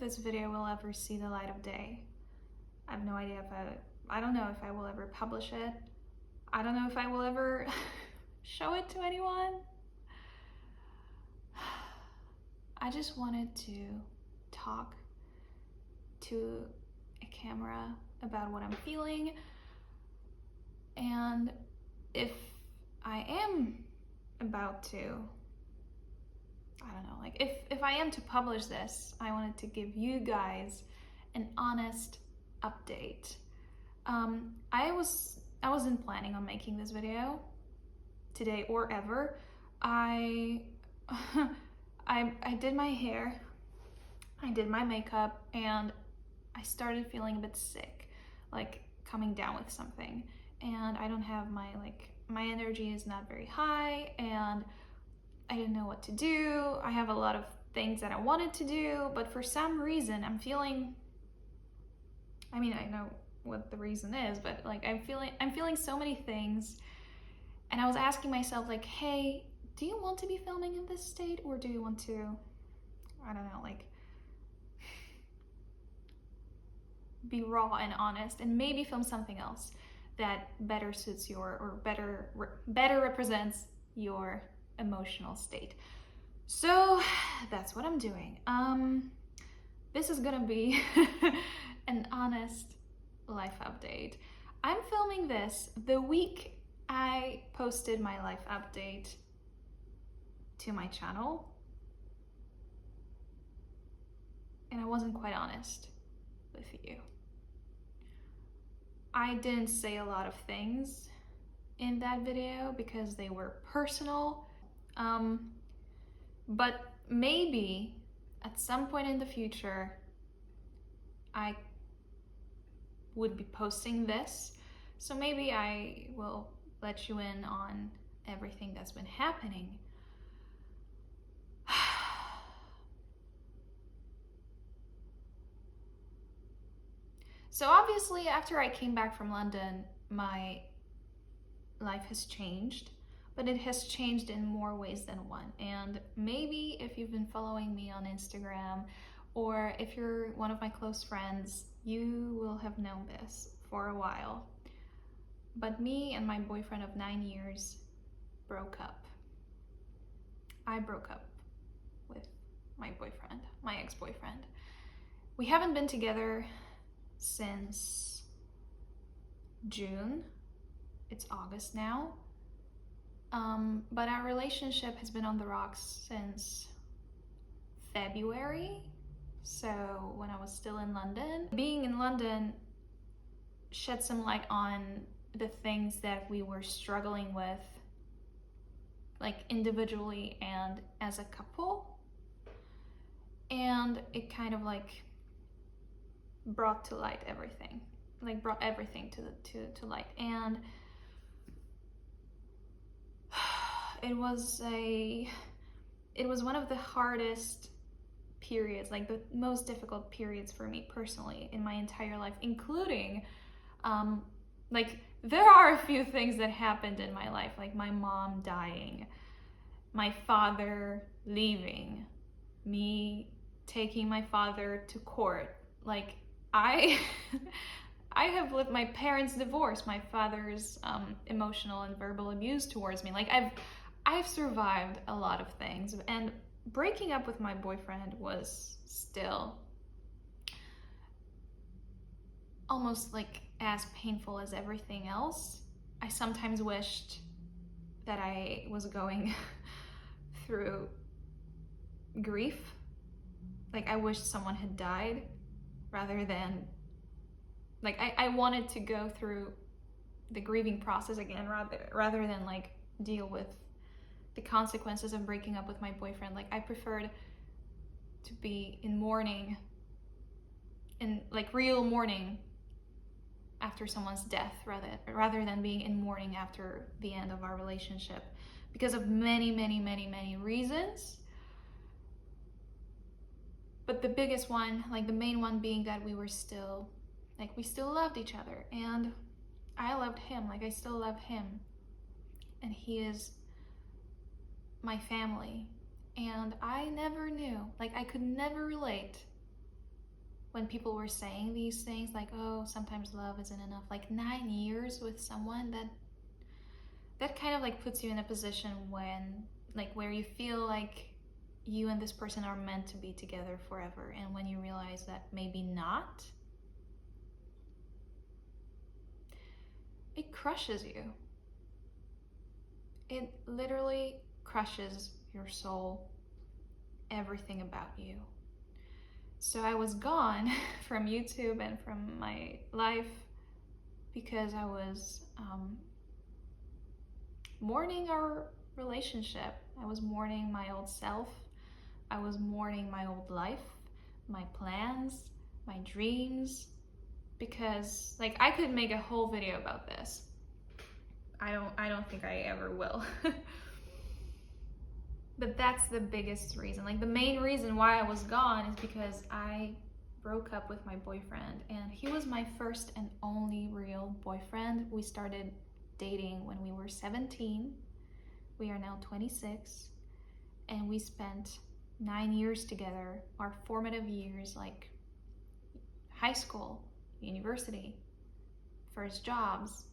if this video will ever see the light of day. I have no idea if I don't know if I will ever publish it. I don't know if I will ever show it to anyone. I just wanted to talk to a camera about what I'm feeling, and if I am about to, I don't know, like if I am to publish this, I wanted to give you guys an honest update. I wasn't planning on making this video today or ever. I did my hair, I did my makeup, and I started feeling a bit sick, like coming down with something. And I don't have my energy is not very high, and I didn't know what to do. I have a lot of things that I wanted to do, but for some reason I'm feeling, I mean, I know what the reason is, but like I'm feeling so many things. And I was asking myself, like, hey, do you want to be filming in this state, or do you want to, I don't know, like be raw and honest and maybe film something else that better suits your, or better represents your emotional state. So that's what I'm doing. This is gonna be an honest life update. I'm filming this the week I posted my life update to my channel, and I wasn't quite honest with you. I didn't say a lot of things in that video because they were personal, but maybe at some point in the future I would be posting this, so maybe I will let you in on everything that's been happening. So obviously, after I came back from London, my life has changed, but it has changed in more ways than one. And maybe if you've been following me on Instagram, or if you're one of my close friends, you will have known this for a while. But me and my boyfriend of 9 years broke up. I broke up with my boyfriend, my ex-boyfriend. We haven't been together since June. It's August now. But our relationship has been on the rocks since February. So when I was still in London. Being in London shed some light on the things that we were struggling with, like individually and as a couple. And it kind of like brought to light everything, like brought everything to light. And it was one of the hardest periods, like the most difficult periods for me personally in my entire life, including like there are a few things that happened in my life, like my mom dying, my father leaving, me taking my father to court. Like I have lived my parents' divorce, my father's emotional and verbal abuse towards me. Like I've survived a lot of things, and breaking up with my boyfriend was still almost like as painful as everything else. I sometimes wished that I was going through grief. Like I wished someone had died rather than, like I wanted to go through the grieving process again rather than like deal with the consequences of breaking up with my boyfriend. Like I preferred to be in mourning, in like real mourning after someone's death rather than being in mourning after the end of our relationship, because of many reasons. But the biggest one, like the main one, being that we still loved each other, and I loved him, like I still love him, and he is my family. And I never knew, like I could never relate when people were saying these things like, oh, sometimes love isn't enough, like 9 years with someone, that kind of like puts you in a position when like where you feel like you and this person are meant to be together forever, and when you realize that maybe not, it crushes you. It literally crushes your soul, everything about you. So I was gone from YouTube and from my life because I was mourning our relationship. I was mourning my old self. I was mourning my old life, my plans, my dreams, because like I could make a whole video about this. I don't think I ever will. But that's the biggest reason. Like the main reason why I was gone is because I broke up with my boyfriend, and he was my first and only real boyfriend. We started dating when we were 17. We are now 26, and we spent 9 years together, our formative years, like high school, university, first jobs,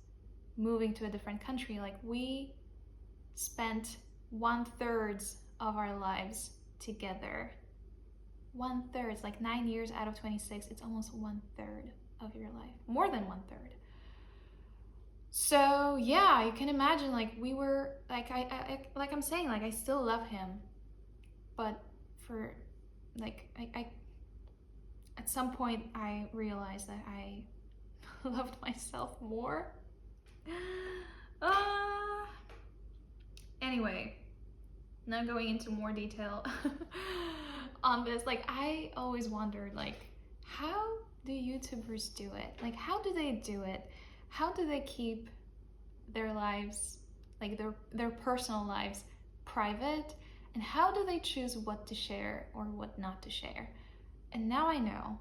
moving to a different country. Like we spent 1/3 of our lives together. 1/3, like 9 years out of 26, it's almost 1/3 of your life, more than 1/3. So yeah, you can imagine, like we were like like I'm saying, like I still love him, but for like I at some point I realized that I loved myself more. Anyway, not going into more detail on this. Like I always wondered, like, how do YouTubers do it? Like how do they do it? How do they keep their lives, like their personal lives, private? And how do they choose what to share or what not to share? And now I know.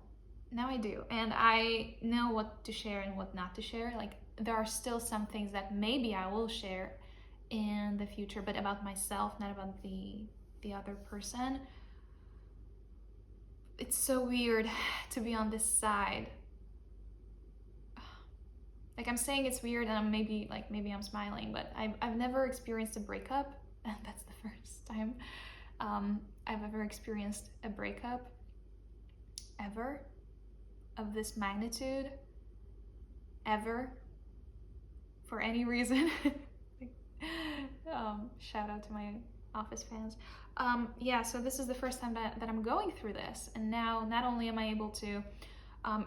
Now I do. And I know what to share and what not to share. Like there are still some things that maybe I will share in the future, but about myself, not about the other person. It's so weird to be on this side. Like I'm saying it's weird, and maybe I'm smiling, but I've never experienced a breakup, and that's the first time I've ever experienced a breakup ever of this magnitude, ever, for any reason. Shout out to my Office fans. Yeah, so this is the first time that I'm going through this, and now not only am I able to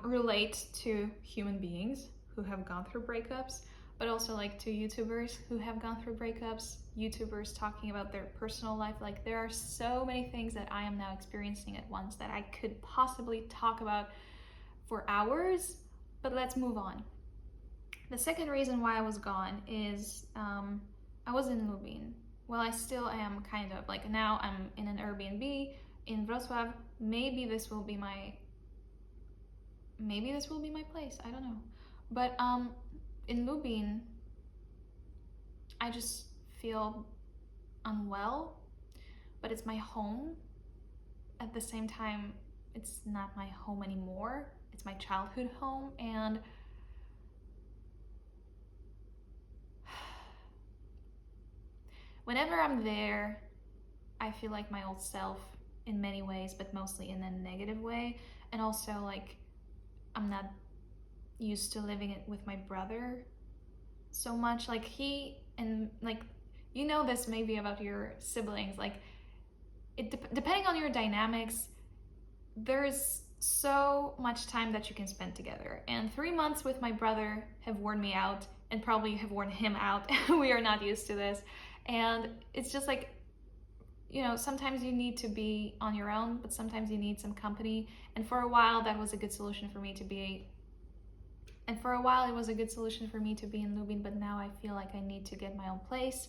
relate to human beings who have gone through breakups, but also like to YouTubers who have gone through breakups, YouTubers talking about their personal life. Like there are so many things that I am now experiencing at once that I could possibly talk about for hours, but let's move on. The second reason why I was gone is I was in Lubin. Well, I still am kind of, like now I'm in an Airbnb in Wrocław. Maybe this will be my place, I don't know. But in Lubin, I just feel unwell, but it's my home. At the same time, it's not my home anymore. It's my childhood home, and whenever I'm there, I feel like my old self in many ways, but mostly in a negative way. And also like I'm not used to living it with my brother so much. Like he, and like, you know this maybe about your siblings, like depending on your dynamics, there's so much time that you can spend together, and 3 months with my brother have worn me out and probably have worn him out. We are not used to this, and it's just like, you know, sometimes you need to be on your own, but sometimes you need some company. And for a while that was a good solution for me to be, and for a while it was a good solution for me to be in Lubin, but now I feel like I need to get my own place.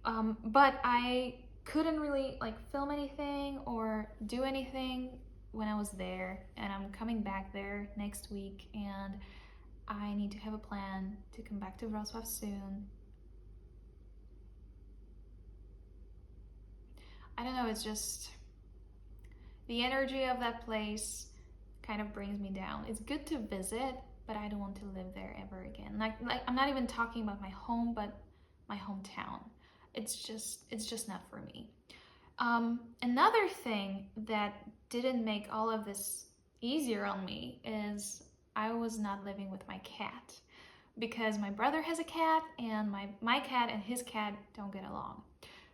But I couldn't really like film anything or do anything when I was there, and I'm coming back there next week, and I need to have a plan to come back to Wrocław soon. I don't know, it's just the energy of that place kind of brings me down. It's good to visit, but I don't want to live there ever again. Like I'm not even talking about my home, but my hometown. It's just not for me. Another thing that didn't make all of this easier on me is I was not living with my cat, because my brother has a cat and my cat and his cat don't get along.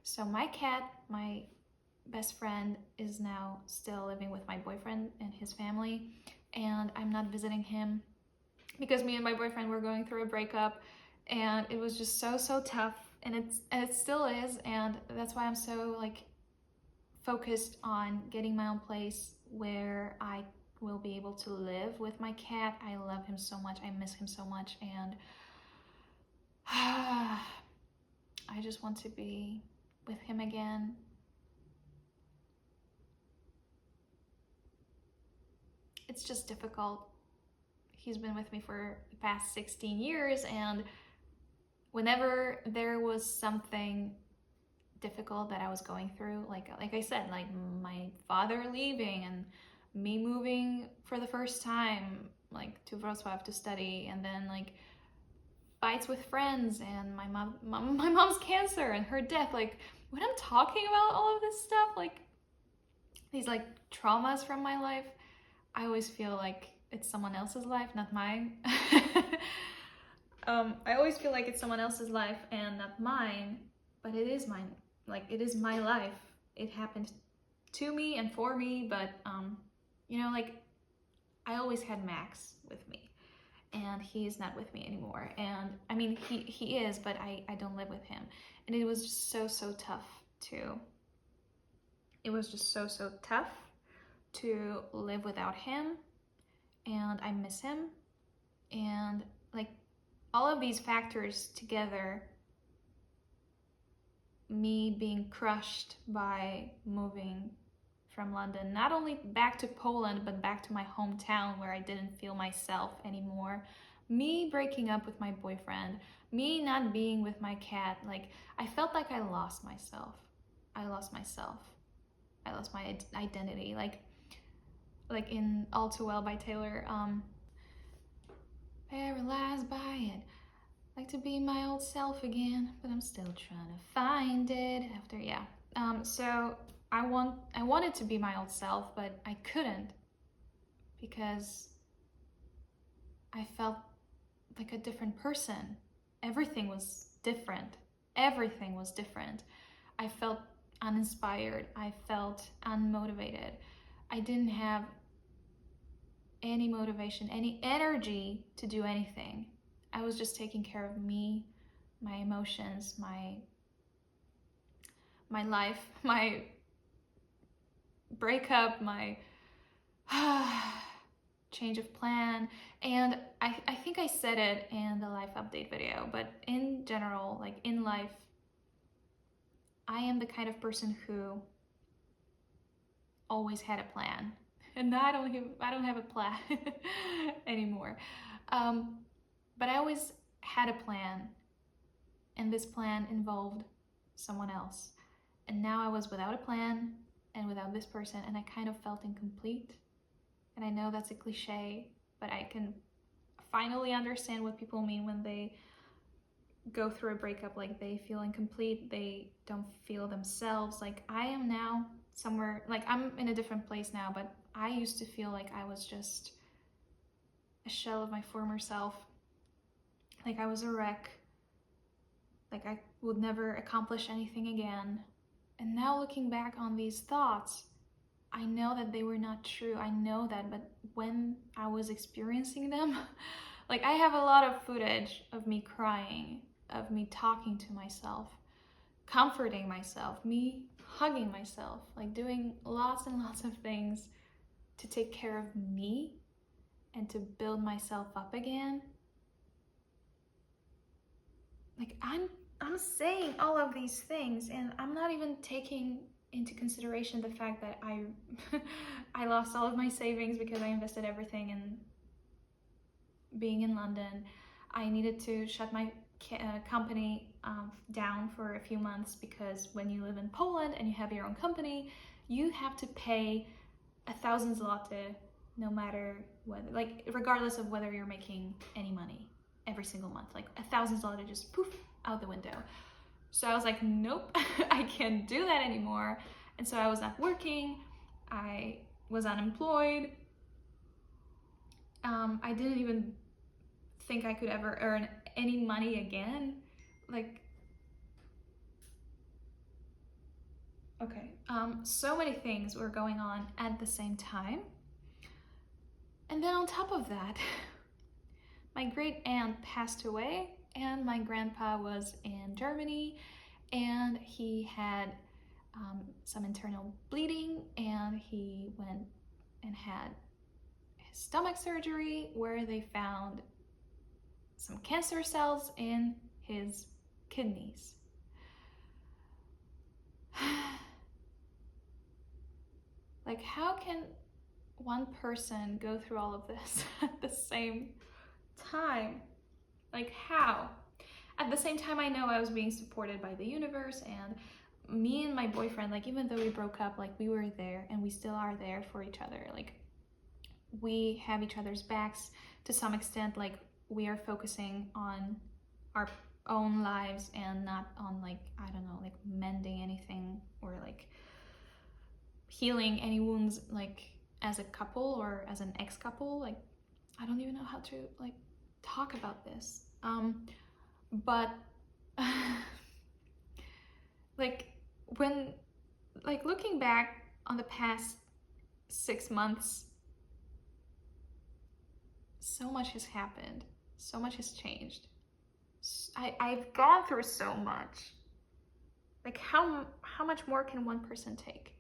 So my cat, my best friend, is now still living with my boyfriend and his family, and I'm not visiting him because me and my boyfriend were going through a breakup, and it was just so tough, and it still is, and that's why I'm so like focused on getting my own place where I will be able to live with my cat. I love him so much, I miss him so much, and I just want to be with him again. It's just difficult. He's been with me for the past 16 years, and whenever there was something difficult that I was going through, like I said, like my father leaving and me moving for the first time, like to Wrocław to study, and then like fights with friends, and my mom's cancer and her death. Like when I'm talking about all of this stuff, like these like traumas from my life, I always feel like it's someone else's life, not mine. I always feel like it's someone else's life and not mine, but it is mine. Like it is my life. It happened to me and for me, but you know, like I always had Max with me, and he's not with me anymore. And I mean, he is, but I don't live with him, and it was just so tough too. It was just so tough to live without him, and I miss him, and like all of these factors together, me being crushed by moving from London, not only back to Poland, but back to my hometown where I didn't feel myself anymore, me breaking up with my boyfriend, me not being with my cat, like I felt like I lost myself. I lost myself. I lost my identity. Like in All Too Well by Taylor, paralyzed by it, like to be my old self again, but I'm still trying to find it after, yeah. So I wanted to be my old self, but I couldn't, because I felt like a different person. Everything was different. Everything was different. I felt uninspired. I felt unmotivated. I didn't have any motivation, any energy to do anything. I was just taking care of me, my emotions, my life, my breakup, my change of plan. And I think I said it in the life update video, but in general, like in life, I am the kind of person who always had a plan. And now I don't have a plan anymore. But I always had a plan, and this plan involved someone else. And now I was without a plan and without this person, and I kind of felt incomplete. And I know that's a cliche, but I can finally understand what people mean when they go through a breakup, like they feel incomplete, they don't feel themselves. Like I am now somewhere, like I'm in a different place now, but I used to feel like I was just a shell of my former self. Like I was a wreck. Like I would never accomplish anything again. And now looking back on these thoughts, I know that they were not true. I know that, but when I was experiencing them, like I have a lot of footage of me crying, of me talking to myself, comforting myself, me hugging myself, like doing lots and lots of things to take care of me and to build myself up again. Like I'm saying all of these things, and I'm not even taking into consideration the fact that I lost all of my savings because I invested everything in being in London. I needed to shut my company down for a few months, because when you live in Poland and you have your own company, you have to pay 1,000 zloty no matter whether, like, regardless of whether you're making any money every single month. Like $1,000 just poof out the window. So I was like, nope, I can't do that anymore. And so I was not working. I was unemployed. I didn't even think I could ever earn any money again. Like, okay. So many things were going on at the same time. And then on top of that, my great aunt passed away and my grandpa was in Germany and he had some internal bleeding and he went and had his stomach surgery where they found some cancer cells in his kidneys. Like, how can one person go through all of this at the same time? Like, how? At the same time, I know I was being supported by the universe, and me and my boyfriend, like, even though we broke up, like, we were there and we still are there for each other. Like, we have each other's backs to some extent. Like, we are focusing on our own lives and not on, like, I don't know, like mending anything or like healing any wounds, like as a couple or as an ex-couple. Like, I don't even know how to like talk about this. But like, when, like, looking back on the past 6 months, so much has happened, so much has changed. I've gone through so much. Like, how much more can one person take?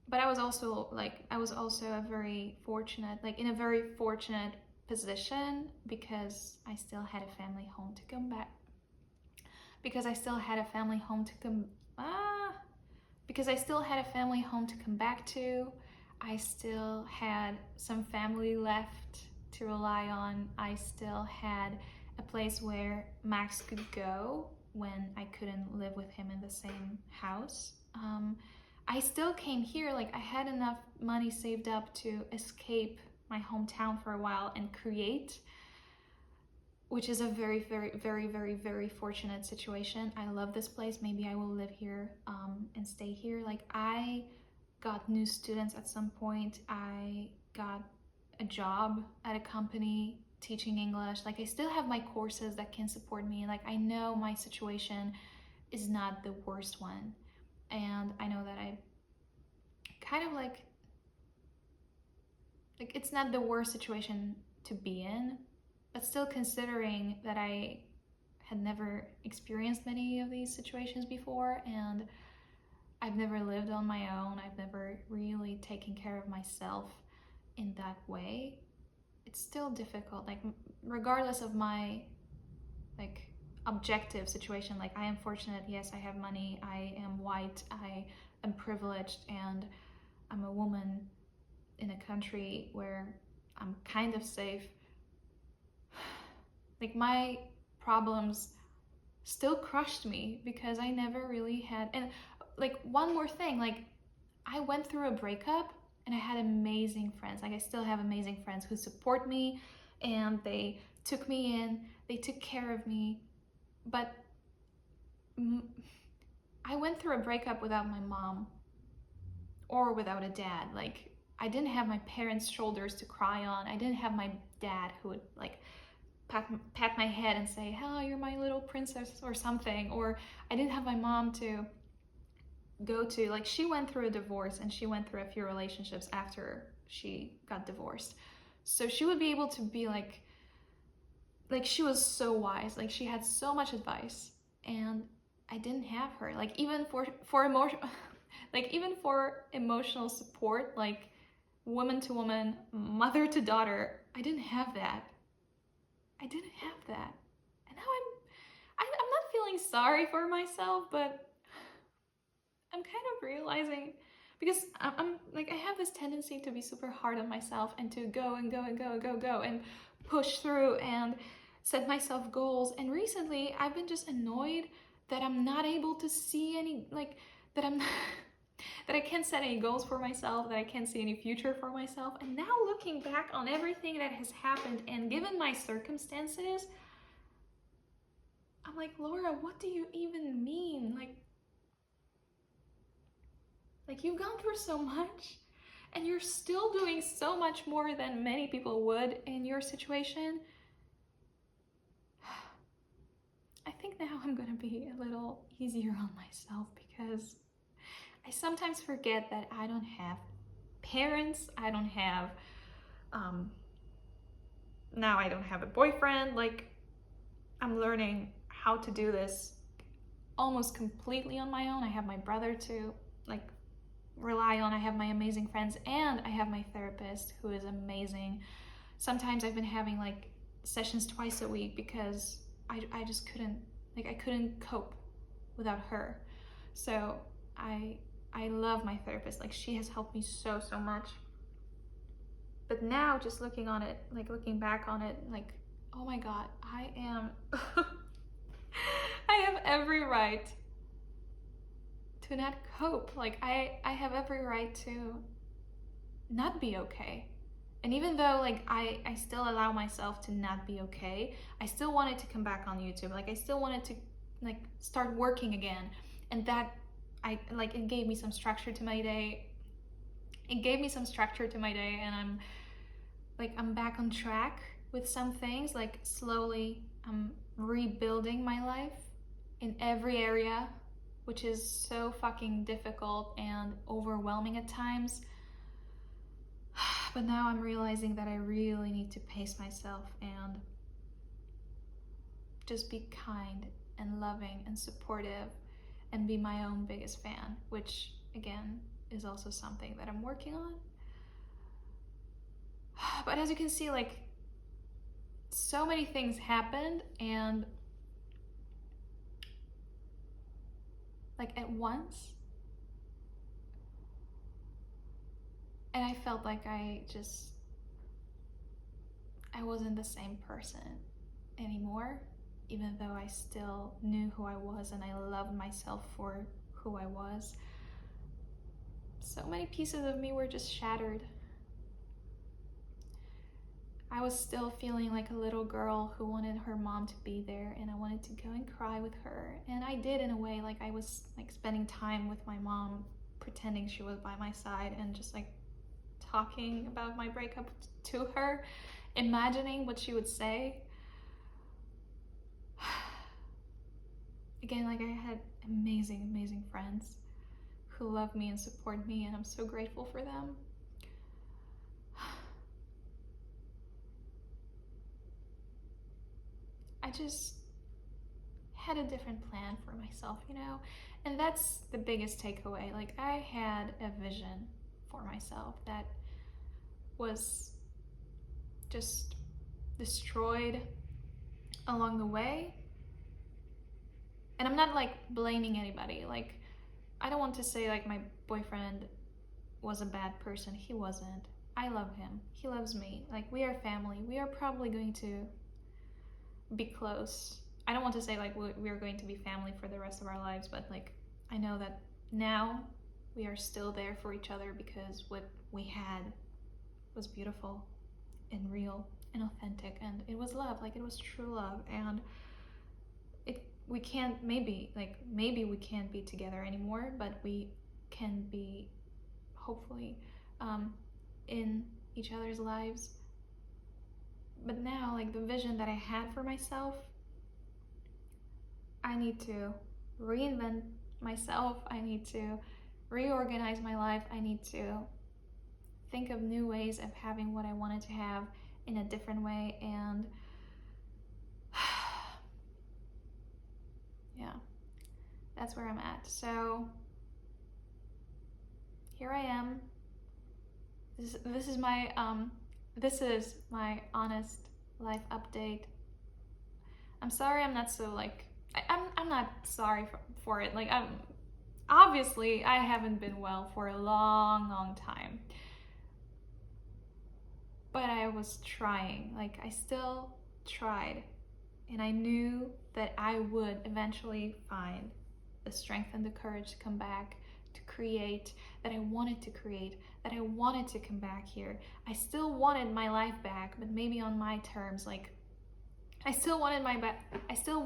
But I was also a very fortunate, like, in a very fortunate position because I still had a family home to come back. Because I still had a family home to come back to. I still had some family left to rely on. I still had a place where Max could go when I couldn't live with him in the same house. I still came here, like, I had enough money saved up to escape my hometown for a while and create, which is a very, very, very, very, very fortunate situation. I love this place. Maybe I will live here and stay here. Like, I got new students at some point. I got a job at a company teaching English. Like, I still have my courses that can support me. Like, I know my situation is not the worst one. And I know that I kind of like it's not the worst situation to be in, but still, considering that I had never experienced many of these situations before and I've never lived on my own, I've never really taken care of myself in that way, it's still difficult. Like, regardless of my like objective situation, like, I am fortunate, yes, I have money, I am white, I am privileged, and I'm a woman in a country where I'm kind of safe. Like, my problems still crushed me because I never really had, and like, one more thing, like, I went through a breakup and I had amazing friends. Like, I still have amazing friends who support me and they took me in, they took care of me. But I went through a breakup without my mom or without a dad. Like, I didn't have my parents' shoulders to cry on. I didn't have my dad who would like pat my head and say, "Oh, you're my little princess," or something. Or I didn't have my mom to go to. Like, she went through a divorce and she went through a few relationships after she got divorced. So she would be able to be like she was so wise. Like, she had so much advice and I didn't have her. Like, even for emotion like, even for emotional support, like woman to woman, mother to daughter, I didn't have that. And now I'm not feeling sorry for myself, but I'm kind of realizing, because I'm like, I have this tendency to be super hard on myself and to go and go and go and go and push through and set myself goals. And recently I've been just annoyed that I'm not able to see any, like, that I'm that I can't set any goals for myself, that I can't see any future for myself. And now looking back on everything that has happened and given my circumstances, I'm like, Laura, what do you even mean? Like you've gone through so much and you're still doing so much more than many people would in your situation. I think now I'm gonna be a little easier on myself because I sometimes forget that I don't have parents, I don't have, now I don't have a boyfriend. Like, I'm learning how to do this almost completely on my own. I have my brother to like rely on. I have my amazing friends and I have my therapist who is amazing. Sometimes I've been having like sessions twice a week because I just couldn't, like I couldn't cope without her. So I love my therapist. Like she has helped me so much. But now just looking on it, like looking back on it, like, oh my God, I am, I have every right to not cope. Like I have every right to not be okay. And even though like I still allow myself to not be okay, I still wanted to come back on YouTube. Like I still wanted to like start working again. And that it gave me some structure to my day. It gave me some structure to my day, and I'm back on track with some things. Like slowly I'm rebuilding my life in every area, which is so fucking difficult and overwhelming at times. But now I'm realizing that I really need to pace myself and just be kind and loving and supportive and be my own biggest fan, which again is also something that I'm working on. But as you can see, like so many things happened and like at once, and I felt like I wasn't the same person anymore, even though I still knew who I was and I loved myself for who I was. So many pieces of me were just shattered. I was still feeling like a little girl who wanted her mom to be there, and I wanted to go and cry with her. And I did in a way. Like I was like spending time with my mom, pretending she was by my side and just like talking about my breakup to her, imagining what she would say. Again, like I had amazing friends who love me and support me, and I'm so grateful for them. I just had a different plan for myself, you know? And that's the biggest takeaway. Like I had a vision for myself that was just destroyed along the way. And I'm not like blaming anybody. Like I don't want to say like my boyfriend was a bad person. He wasn't. I love him. He loves me. Like we are family. We are probably going to be close. I don't want to say like we're going to be family for the rest of our lives, but like I know that now we are still there for each other because what we had was beautiful and real and authentic, and it was love. Like it was true love. And we can't, maybe we can't be together anymore, but we can be hopefully in each other's lives. But now, like the vision that I had for myself, I need to reinvent myself. I need to reorganize my life. I need to think of new ways of having what I wanted to have in a different way. And yeah, that's where I'm at. So here I am. This is my honest life update. I'm sorry I'm not so like I'm not sorry for it. Like obviously I haven't been well for a long time. But I was trying. Like I still tried. And I knew that I would eventually find the strength and the courage to come back to create, that I wanted to create, that I wanted to come back here. I still wanted my life back, but maybe on my terms. Like, I still wanted my back. I still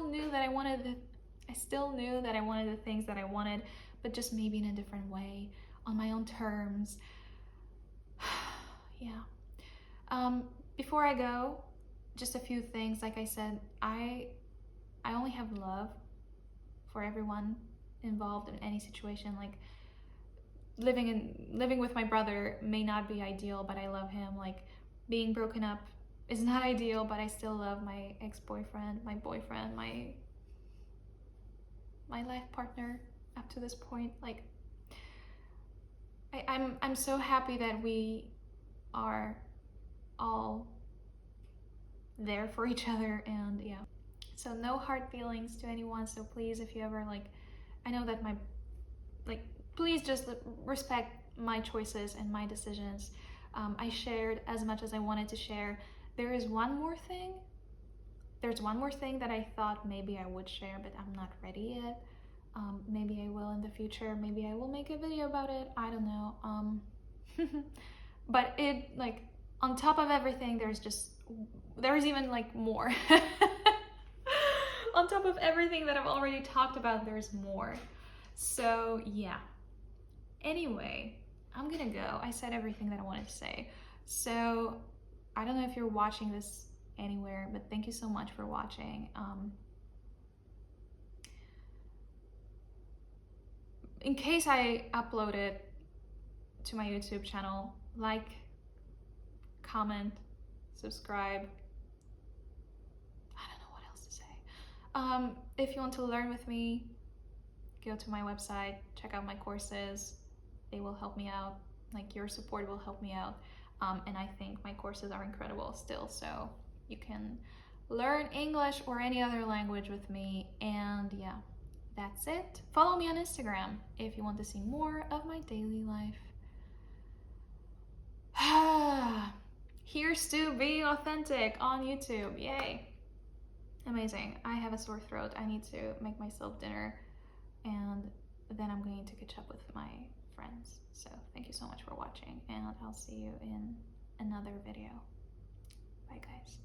knew that I wanted the things that I wanted, but just maybe in a different way, on my own terms. Yeah. Before I go, just a few things. Like I said, I only have love for everyone involved in any situation. Like, living with my brother may not be ideal, but I love him. Like, being broken up is not ideal, but I still love my ex-boyfriend, my boyfriend, my life partner up to this point. Like, I'm so happy that we are all there for each other. And yeah, so no hard feelings to anyone. So please, if you ever, like, I know that please just respect my choices and my decisions. I shared as much as I wanted to share. There's one more thing that I thought maybe I would share, but I'm not ready yet. Maybe I will in the future. Maybe I will make a video about it. I don't know. But it, like, on top of everything, there's even like more. On top of everything that I've already talked about, there's more. So yeah. Anyway, I'm gonna go. I said everything that I wanted to say. So I don't know if you're watching this anywhere, but thank you so much for watching. In case I upload it to my YouTube channel, like, comment, subscribe. I don't know what else to say. If you want to learn with me, go to my website, check out my courses. They will help me out. Like, your support will help me out. And I think my courses are incredible still. So you can learn English or any other language with me. And yeah, that's it. Follow me on Instagram if you want to see more of my daily life. Here's to being authentic on YouTube. Yay. Amazing. I have a sore throat. I need to make myself dinner, and then I'm going to catch up with my friends. So thank you so much for watching, and I'll see you in another video. Bye, guys.